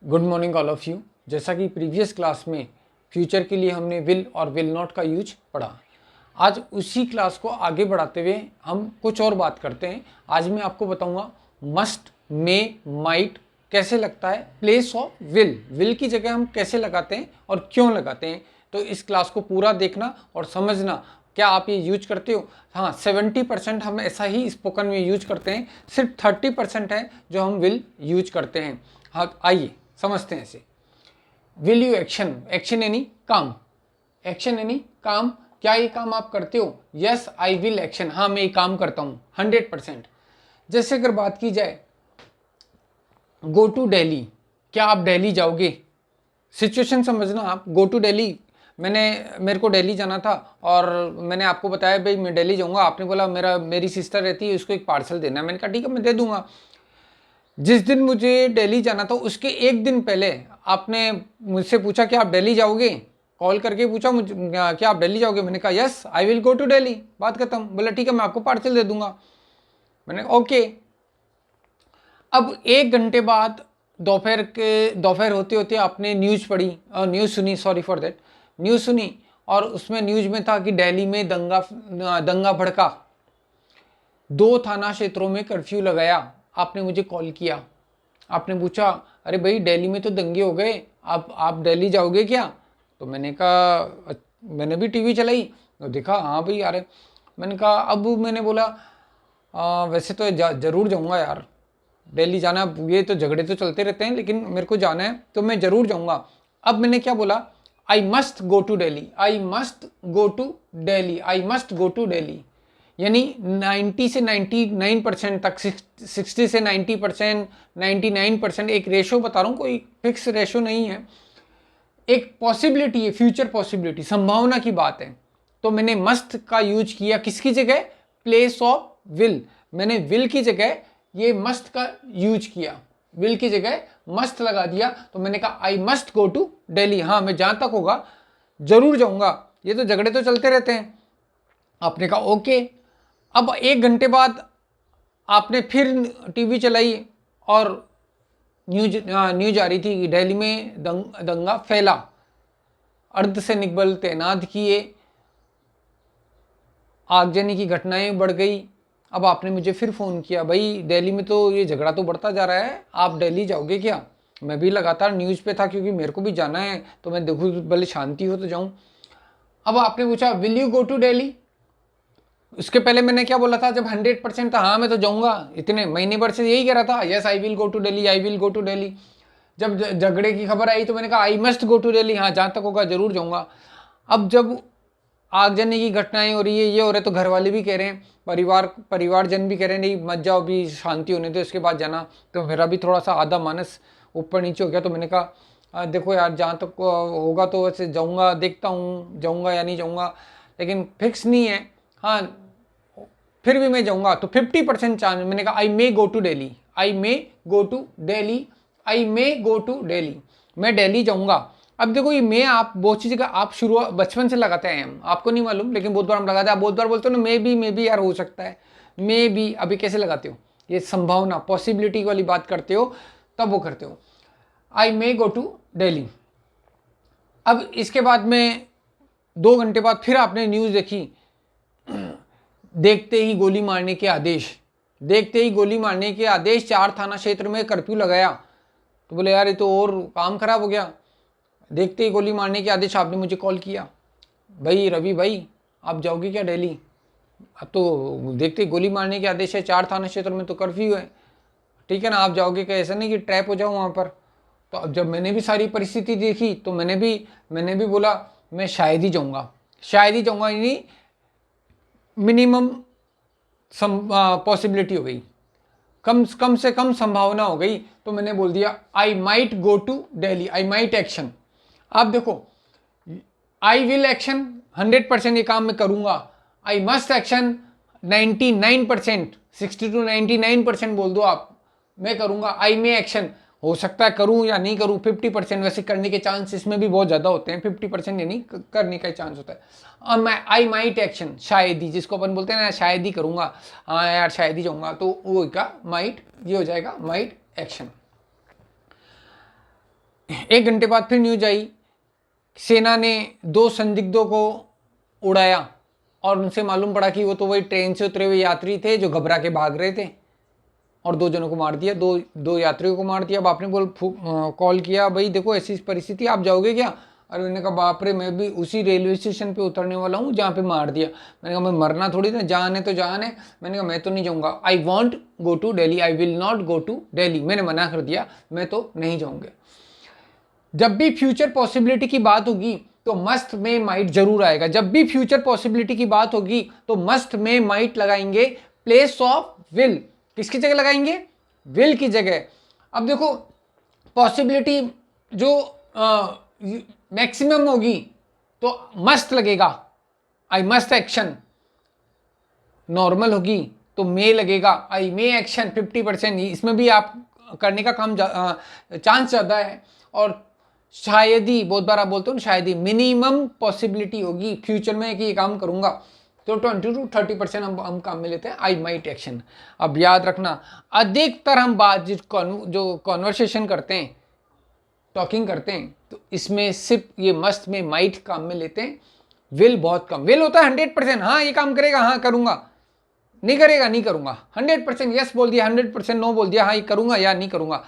Good morning all of you. जैसा कि previous class में फ्यूचर के लिए हमने विल और विल नॉट का यूज पढ़ा, आज उसी क्लास को आगे बढ़ाते हुए हम कुछ और बात करते हैं। आज मैं आपको बताऊंगा मस्ट, मे, माइट कैसे लगता है प्लेस ऑफ विल। विल की जगह हम कैसे लगाते हैं और क्यों लगाते हैं। तो इस क्लास को पूरा देखना और समझना। क्या आप ये यूज करते हो? हाँ, 70% हम ऐसा ही स्पोकन में यूज करते हैं, सिर्फ 30% है जो हम विल यूज करते हैं। हाँ, आइए समझते हैं इसे। विल यू एक्शन, एक्शन यानी काम, एक्शन यानी काम। क्या ये काम आप करते हो? यस आई विल एक्शन, हाँ मैं ये काम करता हूँ 100%। जैसे अगर बात की जाए गो टू दिल्ली, क्या आप दिल्ली जाओगे? सिचुएशन समझना आप। गो टू दिल्ली, मेरे को दिल्ली जाना था और मैंने आपको बताया भाई मैं दिल्ली जाऊंगा। आपने बोला मेरी सिस्टर रहती है, उसको एक पार्सल देना है। मैंने कहा ठीक है मैं दे दूंगा। जिस दिन मुझे दिल्ली जाना था उसके एक दिन पहले आपने मुझसे पूछा कि आप दिल्ली जाओगे, कॉल करके पूछा मुझे क्या आप दिल्ली जाओगे। मैंने कहा yes I will go to Delhi, बात खत्म। बोला ठीक है मैं आपको पार्सल दे दूंगा। मैंने ओके। अब एक घंटे बाद दोपहर होते होते आपने न्यूज़ पढ़ी, न्यूज़ सुनी, सॉरी फॉर दैट, न्यूज़ सुनी। और उसमें न्यूज़ में था कि दिल्ली में दंगा भड़का, 2 थाना क्षेत्रों में कर्फ्यू लगाया। आपने मुझे कॉल किया, आपने पूछा अरे भाई दिल्ली में तो दंगे हो गए, आप दिल्ली जाओगे क्या? तो मैंने कहा, मैंने भी टीवी चलाई तो देखा हाँ भाई यार। मैंने कहा, अब मैंने बोला वैसे तो ज़रूर जाऊँगा यार, दिल्ली जाना, ये तो झगड़े तो चलते रहते हैं लेकिन मेरे को जाना है तो मैं ज़रूर जाऊँगा। अब मैंने क्या बोला, I must go to Delhi, I must go to Delhi, I must go to Delhi. यानी 90 से 99% तक, 60 से 90%, 99%, एक रेशो बता रहा हूँ, कोई फिक्स रेशो नहीं है, एक पॉसिबिलिटी है, फ्यूचर पॉसिबिलिटी, संभावना की बात है। तो मैंने मस्ट का यूज किया किसकी जगह? Place of will. मैंने विल की जगह ये मस्ट का यूज किया, विल की जगह मस्ट लगा दिया। तो मैंने कहा I must go to Delhi, हाँ मैं जहां तक होगा जरूर जाऊंगा, ये तो झगड़े तो चलते रहते हैं। आपने कहा ओके। अब एक घंटे बाद आपने फिर टीवी चलाई और न्यूज आ रही थी कि दिल्ली में दंगा फैला, अर्धसैनिक बल तैनात किए, आगजनी की घटनाएं बढ़ गई। अब आपने मुझे फिर फ़ोन किया, भाई दिल्ली में तो ये झगड़ा तो बढ़ता जा रहा है, आप दिल्ली जाओगे क्या? मैं भी लगातार न्यूज़ पे था क्योंकि मेरे को भी जाना है, तो मैं देखूँ भले शांति हो तो जाऊँ। अब आपने पूछा will you go to Delhi. उसके पहले मैंने क्या बोला था जब 100% था, हाँ मैं तो जाऊंगा, इतने महीने भर से यही कह रहा था, yes I will go to Delhi, I will go to Delhi. जब झगड़े की खबर आई तो मैंने कहा I must go to Delhi, हाँ जहाँ तक होगा जरूर जाऊंगा। अब जब आगजनी की घटनाएं हो रही है, ये हो रहा है, तो घर वाले भी कह रहे हैं, परिवारजन भी कह रहे हैं नहीं मत जाओ, भी शांति होने दो इसके बाद जाना। तो मेरा भी थोड़ा सा आधा मानस ऊपर नीचे हो गया। तो मैंने कहा देखो यार जहाँ तक होगा तो वैसे जाऊँगा, देखता हूँ जाऊँगा या नहीं जाऊँगा, लेकिन फिक्स नहीं है। हाँ फिर भी मैं जाऊँगा, तो 50% चांस। मैंने कहा I may go to Delhi, I may go to Delhi, I may go to Delhi, मैं दिल्ली जाऊँगा। अब देखो ये मैं, आप बहुत चीज़ का आप शुरू बचपन से लगाते हैं, हम आपको नहीं मालूम लेकिन बहुत बार हम लगाते हैं। आप बहुत बार बोलते हो ना मे बी यार हो सकता है, मे बी। अभी कैसे लगाते हो? ये संभावना, पॉसिबिलिटी वाली बात करते हो, तब वो करते हो आई मे गो टू दिल्ली। अब इसके बाद में 2 घंटे बाद फिर आपने न्यूज़ देखी, देखते ही गोली मारने के आदेश, देखते ही गोली मारने के आदेश, 4 थाना क्षेत्र में कर्फ्यू लगाया। तो बोले यार ये तो और काम खराब हो गया, देखते ही गोली मारने के आदेश। आपने मुझे कॉल किया, भाई रवि भाई आप जाओगे क्या दिल्ली? अब तो देखते ही गोली मारने के आदेश है, 4 थाना क्षेत्र में तो कर्फ्यू है, ठीक है ना, आप जाओगे क्या? ऐसा नहीं कि ट्रैप हो जाओ वहाँ पर। तो अब जब मैंने भी सारी परिस्थिति देखी तो मैंने भी बोला मैं शायद ही जाऊँगा, शायद ही जाऊँगा, यानी मिनिमम पॉसिबिलिटी हो गई, कम से कम संभावना हो गई। तो मैंने बोल दिया I might go to Delhi, I might action. आप देखो आई विल एक्शन 100% ये काम मैं करूंगा, आई मस्ट एक्शन 99%, 60 to 99% बोल दो आप, मैं करूंगा। आई मे एक्शन, हो सकता है करूं या नहीं करूं, 50%, वैसे करने के चांस इसमें भी बहुत ज़्यादा होते हैं, 50% यानी करने का चांस होता है। और मैं आई माइट एक्शन, शायद ही, जिसको अपन बोलते हैं ना शायद ही करूंगा, हाँ यार शायद ही जाऊंगा, तो वो का माइट, ये हो जाएगा माइट एक्शन। 1 घंटे बाद फिर न्यूज आई, सेना ने 2 संदिग्धों को उड़ाया और उनसे मालूम पड़ा कि वो तो वही ट्रेन से उतरे हुए यात्री थे जो घबरा के भाग रहे थे, और 2 जनों को मार दिया, दो यात्रियों को मार दिया। अब आपने कॉल किया, भाई देखो ऐसी परिस्थिति, आप जाओगे क्या? अरे मैंने कहा बाप रे, मैं भी उसी रेलवे स्टेशन पे उतरने वाला हूँ जहाँ पे मार दिया। मैंने कहा मैं मरना थोड़ी ना, जान है तो जान है। मैंने कहा मैं तो नहीं जाऊँगा, I won't go to Delhi, I will not go to Delhi. मैंने मना कर दिया, मैं तो नहीं जाऊँगा। जब भी फ्यूचर पॉसिबिलिटी की बात होगी तो मस्ट में माइट जरूर आएगा। जब भी फ्यूचर पॉसिबिलिटी की बात होगी तो मस्ट में माइट लगाएंगे प्लेस ऑफ विल। किसकी जगह लगाएंगे? विल की जगह। अब देखो पॉसिबिलिटी जो मैक्सिमम होगी तो मस्ट लगेगा, आई मस्ट एक्शन। नॉर्मल होगी तो मे लगेगा, आई मे एक्शन 50%। इसमें भी आप करने का काम चांस ज़्यादा है। और शायद ही, बहुत बार आप बोलते हो ना शायद ही, मिनिमम पॉसिबिलिटी होगी फ्यूचर में कि ये काम करूंगा, तो 20 to 30% हम काम में लेते हैं आई माइट एक्शन। अब याद रखना, अधिकतर हम बात जो कॉन्वर्सेशन करते हैं, टॉकिंग करते हैं, तो इसमें सिर्फ ये मस्ट में माइट काम में लेते हैं, विल बहुत कम। विल होता है 100%, हाँ ये काम करेगा, हाँ करूंगा, नहीं करेगा नहीं करूंगा। 100% यस बोल दिया, 100% नो बोल दिया, हाँ ये करूंगा या नहीं करूंगा।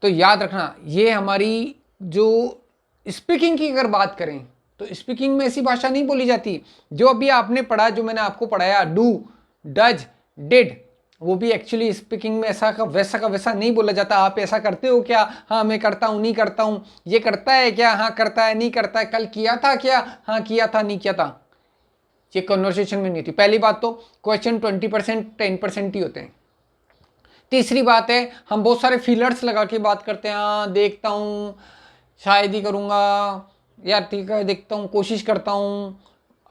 तो याद रखना, ये हमारी जो स्पीकिंग की अगर बात करें तो स्पीकिंग में ऐसी भाषा नहीं बोली जाती। जो अभी आपने पढ़ा, जो मैंने आपको पढ़ाया, डू, डज, डिड, वो भी एक्चुअली स्पीकिंग में ऐसा का वैसा नहीं बोला जाता। आप ऐसा करते हो क्या? हाँ मैं करता हूँ, नहीं करता हूँ। ये करता है क्या? हाँ करता है, नहीं करता है। कल किया था क्या? हाँ किया था, नहीं किया था। ये कन्वर्सेशन में नहीं थी। पहली बात तो क्वेश्चन 20% 10% ही होते हैं। तीसरी बात है, हम बहुत सारे फीलर्स लगा के बात करते हैं। हाँ देखता हूँ, शायद ही करूँगा, यार ठीक है देखता हूँ, कोशिश करता हूँ,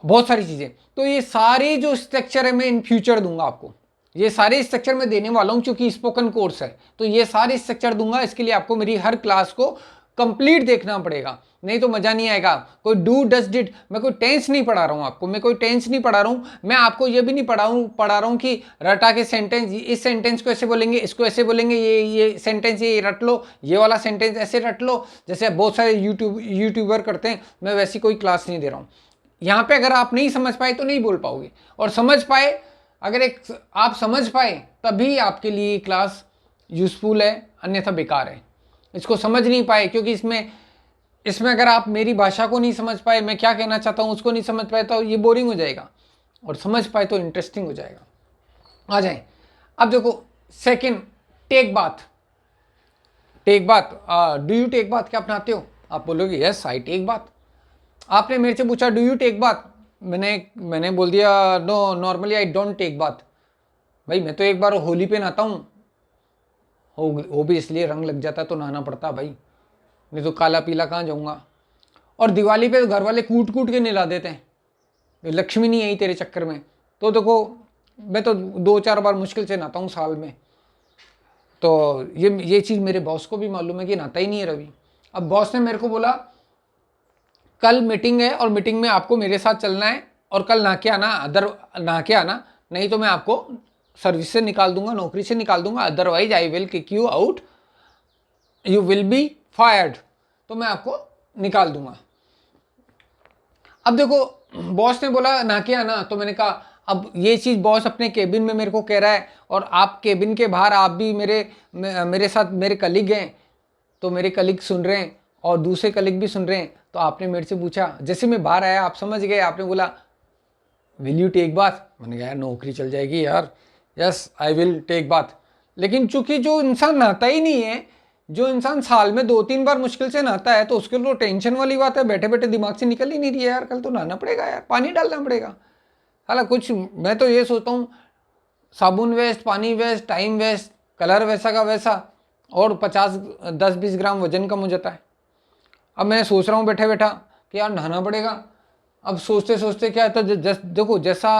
बहुत सारी चीज़ें। तो ये सारे जो स्ट्रक्चर है मैं इन फ्यूचर दूंगा आपको। ये सारे स्ट्रक्चर मैं देने वाला हूँ क्योंकि स्पोकन कोर्स है, तो ये सारे स्ट्रक्चर दूंगा। इसके लिए आपको मेरी हर क्लास को कंप्लीट देखना पड़ेगा, नहीं तो मजा नहीं आएगा। कोई डू डज डिड, मैं कोई टेंस नहीं पढ़ा रहा हूँ आपको, मैं कोई टेंस नहीं पढ़ा रहा हूँ। मैं आपको ये भी नहीं पढ़ा रहा हूँ कि रटा के सेंटेंस, इस सेंटेंस को ऐसे बोलेंगे, इसको ऐसे बोलेंगे, ये सेंटेंस ये रट लो, ये वाला सेंटेंस ऐसे रट लो, जैसे बहुत सारे यूट्यूबर करते हैं। मैं वैसी कोई क्लास नहीं दे रहा हूँ। यहाँ पे अगर आप नहीं समझ पाए तो नहीं बोल पाओगे, और समझ पाए, अगर आप समझ पाए तभी आपके लिए क्लास यूजफुल है, अन्यथा बेकार है। इसको समझ नहीं पाए, क्योंकि इसमें अगर आप मेरी भाषा को नहीं समझ पाए, मैं क्या कहना चाहता हूँ उसको नहीं समझ पाए, तो ये बोरिंग हो जाएगा, और समझ पाए तो इंटरेस्टिंग हो जाएगा। आ जाए अब देखो second, take bath. Take bath, do you take bath? क्या अपनाते हो? आप बोलोगे यस आई टेक बाथ। आपने मेरे से पूछा डू यू टेक बाथ, मैंने बोल दिया no, normally I don't take bath. भाई मैं तो एक बार होली पे नहाता हूँ, वो भी इसलिए रंग लग जाता है तो नहाना पड़ता भाई, नहीं तो काला पीला कहाँ जाऊँगा। और दिवाली पे घर वाले कूट कूट के नहला देते हैं, लक्ष्मी नहीं आई तेरे चक्कर में। तो देखो मैं तो 2-4 बार मुश्किल से नहाता हूँ साल में। तो ये चीज़ मेरे बॉस को भी मालूम है कि नहाता ही नहीं है रवि। अब बॉस ने मेरे को बोला कल मीटिंग है और मीटिंग में आपको मेरे साथ चलना है, और कल नहा के आना, नहीं तो मैं आपको सर्विस से निकाल दूंगा, नौकरी से निकाल दूंगा, otherwise I will kick you out, you will be fired. तो मैं आपको निकाल दूंगा। अब देखो बॉस ने बोला नहा के आना, तो मैंने कहा अब ये चीज़ बॉस अपने केबिन में मेरे को कह रहा है, और आप केबिन के बाहर आप भी मेरे साथ मेरे कलीग हैं, तो मेरे कलीग सुन रहे हैं और दूसरे कलीग भी सुन रहे हैं। तो आपने मेरे से पूछा, जैसे मैं बाहर आया आप समझ गए, आपने बोला विल यू टेक बाथ? मैंने कहा यार नौकरी चल जाएगी यार, yes I will take bath. लेकिन चूंकि जो इंसान नहाता ही नहीं है, जो इंसान साल में 2-3 बार मुश्किल से नहाता है, तो उसके लिए टेंशन वाली बात है, बैठे बैठे दिमाग से निकल ही नहीं रही है यार, कल तो नहाना पड़ेगा यार, पानी डालना पड़ेगा। हालांकि कुछ मैं तो ये सोचता हूँ, साबुन वेस्ट, पानी वेस्ट, टाइम वेस्ट, कलर वैसा का वैसा, और 10-20 ग्राम वजन कम हो जाता है। अब मैं सोच रहा हूँ बैठे बैठा कि यार नहाना पड़ेगा। अब सोचते सोचते क्या है, तो देखो जैसा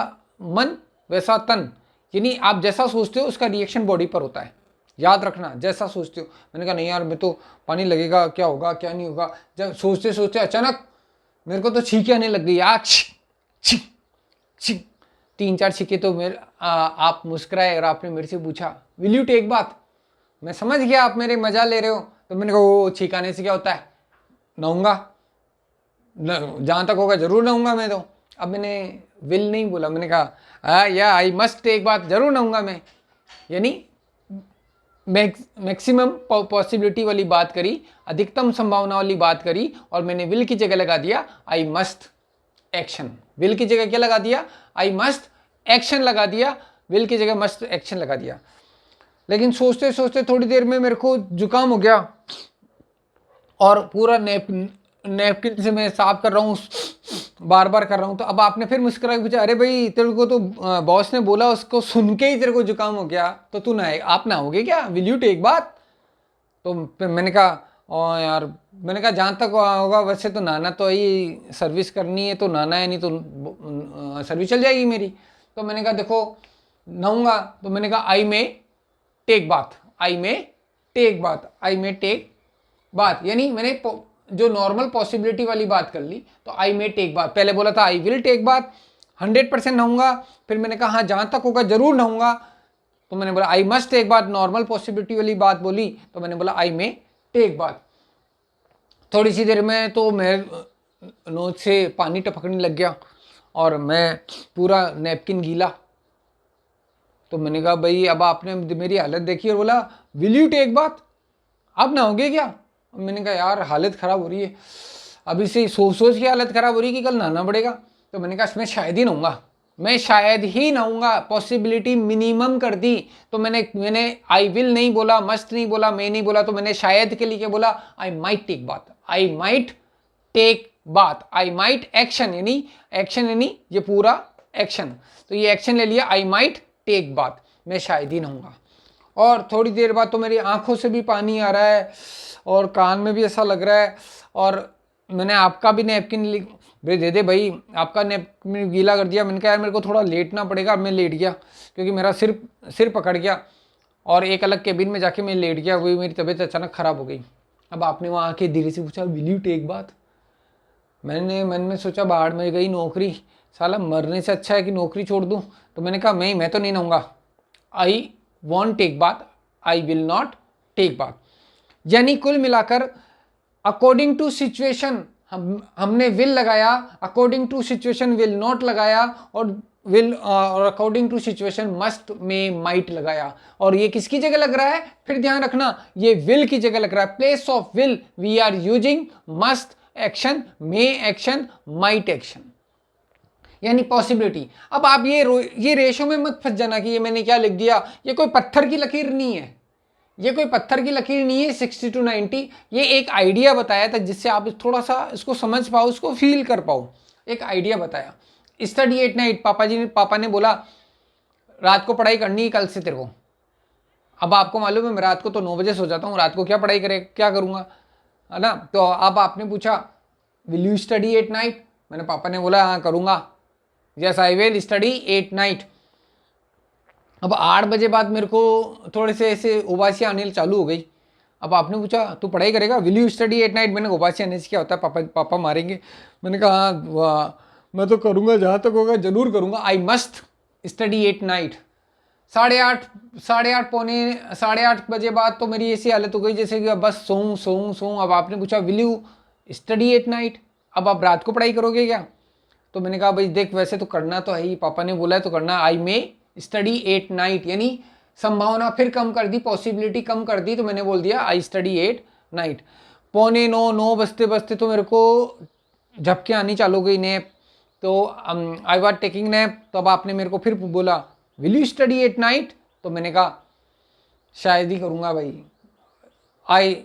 मन वैसा तन, यानी आप जैसा सोचते हो उसका रिएक्शन बॉडी पर होता है। याद रखना, जैसा सोचते हो। मैंने कहा नहीं यार मैं तो पानी लगेगा, क्या होगा क्या नहीं होगा। जब सोचते सोचते अचानक मेरे को तो छींके आने लग गई, आग 3-4 छींके। तो आप मुस्कुराए और आपने मेरे से पूछा विल यू टेक बाथ? मैं समझ गया आप मेरे मजा ले रहे हो, तो मैंने कहा वो छींकाने से क्या होता है, नहाऊंगा, जहाँ तक होगा जरूर नहाऊंगा मैं तो। अब मैंने विल नहीं बोला, मैंने कहा या आई मस्ट टेक बात, जरूर नहाऊंगा मैं, यानी मैक्सिमम पॉसिबिलिटी वाली बात करी, अधिकतम संभावना वाली बात करी, और मैंने विल की जगह लगा दिया आई मस्ट एक्शन। विल की जगह क्या लगा दिया, आई मस्ट एक्शन लगा दिया, विल की जगह मस्ट एक्शन लगा दिया। लेकिन सोचते सोचते थोड़ी देर में मेरे को जुकाम हो गया और पूरा नैपकिन से मैं साफ कर रहा हूँ, बार बार कर रहा हूँ। तो अब आपने फिर मुस्कुरा के पूछा, अरे भाई तेरे को तो बॉस ने बोला, उसको सुन के ही तेरे को जुकाम हो गया, तो तू नहाए, आप नहाओगे क्या, विल यू टेक बात? तो मैंने कहा ओ यार, मैंने कहा जहाँ तक होगा वैसे तो नहाना तो ही, सर्विस करनी है तो नहाना है, नहीं तो सर्विस चल जाएगी मेरी। तो मैंने कहा देखो नहाऊंगा, तो मैंने कहा आई मे टेक बात, आई मे टेक बात, आई मे टेक बात, यानी मैंने जो नॉर्मल पॉसिबिलिटी वाली बात कर ली। तो आई मे टेक बात, पहले बोला था आई विल टेक बात, 100% नहाऊंगा, फिर मैंने कहा हाँ जहाँ तक होगा जरूर नहाऊंगा, तो मैंने बोला आई मस्ट टेक बात, नॉर्मल पॉसिबिलिटी वाली बात बोली, तो मैंने बोला आई मे टेक बात। थोड़ी सी देर में तो मैं नोज से पानी टपकने लग गया और मैं पूरा नैपकिन गीला। तो मैंने कहा भाई अब आपने मेरी हालत देखी और बोला विल यू टेक बात, आप नहाओगे क्या? मैंने कहा यार हालत ख़राब हो रही है, अभी से सोच सोच की हालत ख़राब हो रही है कि कल नहाना पड़ेगा। तो मैंने कहा मैं शायद ही नहाऊंगा, मैं शायद ही नहाऊंगा, पॉसिबिलिटी मिनिमम कर दी। तो मैंने आई विल नहीं बोला, मस्ट नहीं बोला, मैं नहीं बोला, तो मैंने शायद के लिए क्या बोला, आई माइट टेक बात, आई माइट टेक बात, आई माइट एक्शन, यानी एक्शन यानी ये पूरा एक्शन, तो ये एक्शन ले लिया, आई माइट टेक बात, मैं शायद ही नहाऊंगा। और थोड़ी देर बाद तो मेरी आंखों से भी पानी आ रहा है और कान में भी ऐसा लग रहा है, और मैंने आपका भी नैपकिन दे दे भाई, आपका नैपकिन गीला कर दिया। मैंने कहा यार मेरे को थोड़ा लेटना पड़ेगा, मैं लेट गया क्योंकि मेरा सिर पकड़ गया और एक अलग केबिन में जाके मैं लेट गया, वही मेरी तबीयत अचानक ख़राब हो गई। अब आपने वहाँ आके धीरे से पूछा विल यू टेक बात, मैंने मन में सोचा बाहर में गई नौकरी, साला मरने से अच्छा है कि नौकरी छोड़ दूँ। तो मैंने कहा मैं तो नहीं नहाऊंगा, आई वॉन्ट टेक बात, आई विल नॉट टेक बात। यानी कुल मिलाकर अकॉर्डिंग टू सिचुएशन हमने विल लगाया, according to situation will not लगाया, और अकॉर्डिंग टू सिचुएशन मस्ट में माइट लगाया। और ये किसकी जगह लग रहा है, फिर ध्यान रखना, ये विल की जगह लग रहा है। Place of will we are using must action, may action, might action, यानी पॉसिबिलिटी। अब आप ये रेशो में मत फंस जाना कि ये मैंने क्या लिख दिया, ये कोई पत्थर की लकीर नहीं है, ये कोई पत्थर की लकीर नहीं है 60 to 90, ये एक आइडिया बताया था जिससे आप थोड़ा सा इसको समझ पाओ, इसको फील कर पाओ, एक आइडिया बताया। स्टडी एट नाइट, पापा ने बोला रात को पढ़ाई करनी है कल से तेरे को। अब आपको मालूम है मैं रात को तो 9 बजे सो जाता हूँ, रात को क्या पढ़ाई क्या करूँगा, है ना। तो अब आपने पूछा will you study at night, मैंने पापा ने बोला हाँ करूँगा, yes I will study at night. अब 8 बजे बाद मेरे को थोड़े से ऐसे उबासी आने चालू हो गई। अब आपने पूछा तू पढ़ाई करेगा, will you study at night, मैंने उबासी आने से क्या होता है, पापा मारेंगे। मैंने कहा हाँ मैं तो करूँगा, जहाँ तक होगा जरूर करूँगा, I must study at night. 8:30 पौने 8:30 बजे बाद तो मेरी ऐसी हालत हो गई जैसे कि अब बस सोऊं। अब आपने पूछा will you study at night, अब आप रात को पढ़ाई करोगे क्या? तो मैंने कहा भाई देख वैसे तो करना तो है ही, पापा ने बोला है तो करना, आई मे स्टडी एट नाइट, यानी संभावना फिर कम कर दी, पॉसिबिलिटी कम कर दी, तो मैंने बोल दिया आई स्टडी एट नाइट। 8:45 बजते बजते तो मेरे को झपके आनी चालू गई नैप, तो आई वॉज टेकिंग नैप। तो अब आपने मेरे को फिर बोला will you study at night, तो मैंने कहा शायद ही करूँगा भाई, I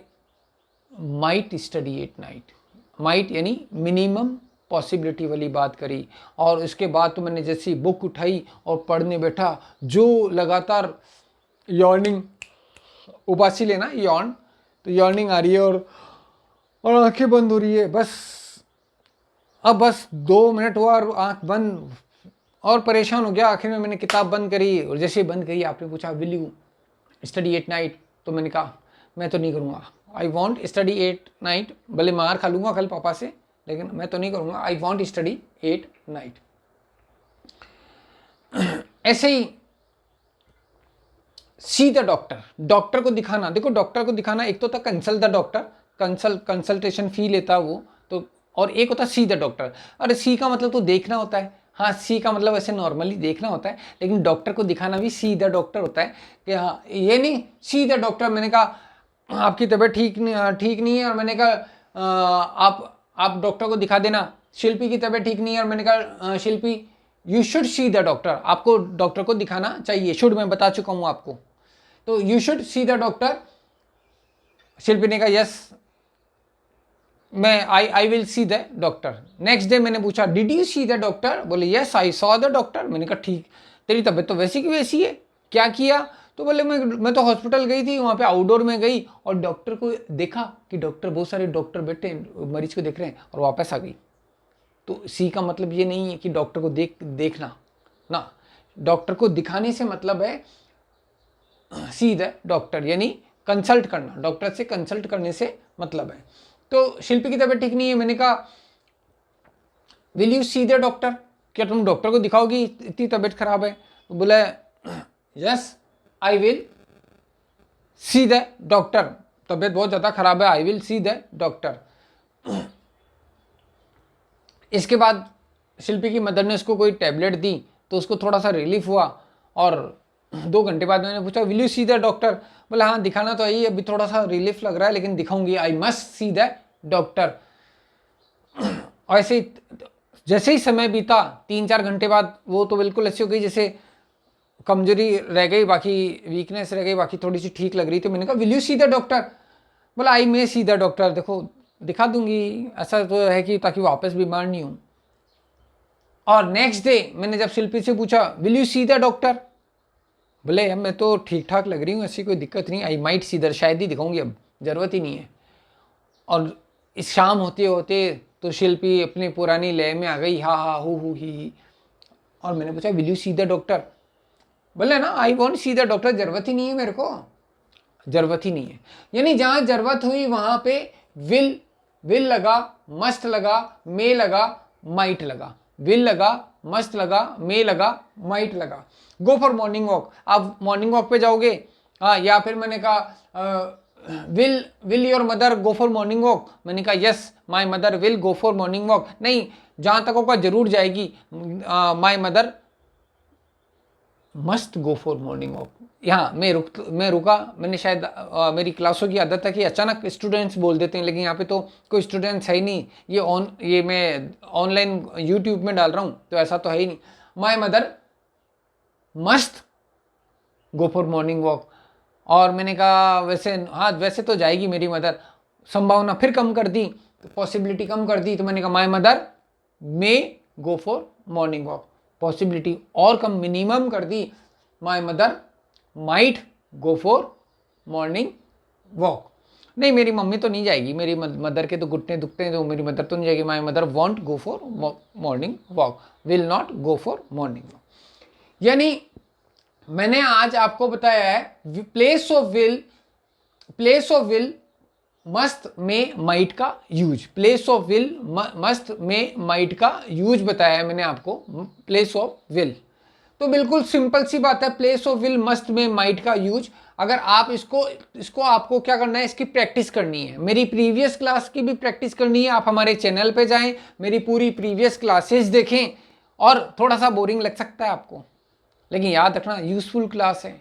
might study at night, might यानी मिनिमम पॉसिबिलिटी वाली बात करी। और इसके बाद तो मैंने जैसी बुक उठाई और पढ़ने बैठा, जो लगातार यॉर्निंग, उबासी लेना यॉर्न, तो यॉर्निंग आ रही है और आंखें बंद हो रही है, अब बस 2 मिनट हुआ और आंख बंद, और परेशान हो गया। आखिर में मैंने किताब बंद करी, और जैसे ही बंद करी आपने पूछा will you study at night, तो मैंने कहा मैं तो नहीं करूँगा, I want study at night, भले मार खा लूँगा कल पापा से, लेकिन मैं तो नहीं करूँगा, I want study at night. ऐसे ही सी द डॉक्टर, डॉक्टर को दिखाना। देखो डॉक्टर को दिखाना एक तो था कंसल्ट द डॉक्टर, कंसल्टेशन फी लेता वो तो, और एक होता सी द डॉक्टर। अरे सी का मतलब तो देखना होता है, हाँ सी का मतलब ऐसे नॉर्मली देखना होता है, लेकिन डॉक्टर को दिखाना भी सी द डॉक्टर होता है कि हाँ ये नहीं सी द डॉक्टर। मैंने कहा आपकी तबीयत ठीक नहीं है और मैंने कहा आप डॉक्टर को दिखा देना। शिल्पी की तबीयत ठीक नहीं है और मैंने कहा Shilpi you should see the doctor, आपको डॉक्टर को दिखाना चाहिए। शुड मैं बता चुका हूँ आपको, तो you should see the doctor. Shilpi ने कहा यस मैं I will see the doctor. Next day मैंने पूछा did you see the doctor, बोले yes I saw the doctor. मैंने कहा ठीक, तेरी तबीयत तो वैसी की वैसी है, क्या किया? तो बोले मैं तो हॉस्पिटल गई थी, वहाँ पे आउटडोर में गई और डॉक्टर को देखा कि डॉक्टर बहुत सारे डॉक्टर बैठे मरीज को देख रहे हैं और वापस आ गई। तो सी का मतलब ये नहीं है कि डॉक्टर को देखना ना, डॉक्टर को दिखाने से मतलब है सी द डॉक्टर, यानी कंसल्ट करना, डॉक्टर से कंसल्ट करने से मतलब है। तो शिल्पी की तबीयत ठीक नहीं है, मैंने कहा will you see the doctor, क्या तुम डॉक्टर को दिखाओगी इतनी तबीयत खराब है? तो बोला yes I will see the doctor, तबीयत बहुत ज़्यादा खराब है, आई विल सी द डॉक्टर। इसके बाद शिल्पी की मदर ने उसको कोई टैबलेट दी तो उसको थोड़ा सा रिलीफ हुआ, और 2 घंटे बाद मैंने पूछा will you see the doctor, बोला हाँ दिखाना तो है, अभी थोड़ा सा रिलीफ लग रहा है लेकिन दिखाऊंगी, I must see the doctor. ऐसे जैसे ही समय बीता 3-4 घंटे बाद वो तो बिल्कुल ऐसी हो गई जैसे कमजोरी रह गई, बाकी वीकनेस रह गई, बाकी थोड़ी सी ठीक लग रही थी। मैंने कहा will you see the doctor, बोला आई मे सी द डॉक्टर, देखो दिखा दूंगी, ऐसा तो है कि ताकि वापस बीमार नहीं हूँ। और नेक्स्ट डे मैंने जब शिल्पी से पूछा will you see the doctor, बोले अब मैं तो ठीक ठाक लग रही हूँ, ऐसी कोई दिक्कत नहीं, आई माइट सी द, शायद ही दिखाऊंगी, अब ज़रूरत ही नहीं है। और इस शाम होते होते तो शिल्पी अपनी पुरानी लय में आ गई, हा हा हु ही। और मैंने पूछा will you see the doctor, बोले ना I want C the doctor, ज़रूरत ही नहीं है मेरे को, ज़रूरत ही नहीं है। यानी जहाँ ज़रूरत हुई वहाँ पे विल लगा, मस्ट लगा, मे लगा, माइट लगा, विल लगा, मस्ट लगा, मे लगा, माइट लगा। गो फॉर मॉर्निंग वॉक, आप मॉर्निंग वॉक पे जाओगे, हाँ, या फिर मैंने कहा will your mother go for morning walk, मैंने कहा yes my mother will go for morning walk. नहीं, जहाँ तक होगा जरूर जाएगी, my mother must go for morning walk. यहाँ मैं रुका, मैंने शायद मेरी क्लासों की आदत है कि अचानक स्टूडेंट्स बोल देते हैं, लेकिन यहाँ पे तो कोई स्टूडेंट्स है ही नहीं, ये मैं ऑनलाइन यूट्यूब में डाल रहा हूँ तो ऐसा तो है ही नहीं। My mother must go for morning walk. और मैंने कहा वैसे हाँ वैसे तो जाएगी मेरी मदर, संभावना फिर कम कर दी, तो पॉसिबिलिटी कम कर दी, तो मैंने कहा my mother may go for morning walk, possibility और कम मिनिमम कर दी, my mother might go for morning walk. नहीं मेरी मम्मी तो नहीं जाएगी, मेरी मदर के तो घुटने दुखते हैं तो मेरी मदर तो नहीं जाएगी, my mother want go for morning walk, will not go for morning walk. यानी मैंने आज आपको बताया है प्लेस ऑफ विल मस्ट में माइट का use, place of will must में माइट का यूज बताया है मैंने आपको, प्लेस ऑफ विल। तो बिल्कुल सिंपल सी बात है, प्लेस ऑफ विल मस्ट में माइट का यूज। अगर आप इसको आपको क्या करना है, इसकी प्रैक्टिस करनी है, मेरी प्रीवियस क्लास की भी प्रैक्टिस करनी है। आप हमारे चैनल पे जाएं, मेरी पूरी प्रीवियस क्लासेस देखें, और थोड़ा सा बोरिंग लग सकता है आपको, लेकिन याद रखना यूजफुल क्लास है,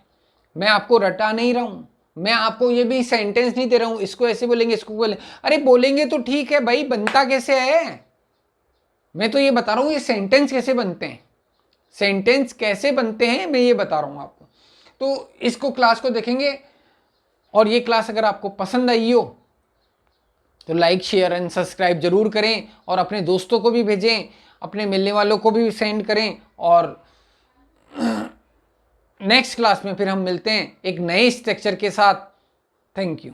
मैं आपको रटा नहीं रहा हूँ, मैं आपको ये भी सेंटेंस नहीं दे रहा हूँ इसको ऐसे बोलेंगे इसको बोले, अरे बोलेंगे तो ठीक है भाई, बनता कैसे है, मैं तो ये बता रहा हूँ ये सेंटेंस कैसे बनते हैं, सेंटेंस कैसे बनते हैं मैं ये बता रहा हूँ आपको। तो इसको क्लास को देखेंगे, और ये क्लास अगर आपको पसंद आई हो तो लाइक शेयर एंड सब्सक्राइब जरूर करें, और अपने दोस्तों को भी भेजें, अपने मिलने वालों को भी सेंड करें। और नेक्स्ट क्लास में फिर हम मिलते हैं एक नए स्ट्रक्चर के साथ। Thank you.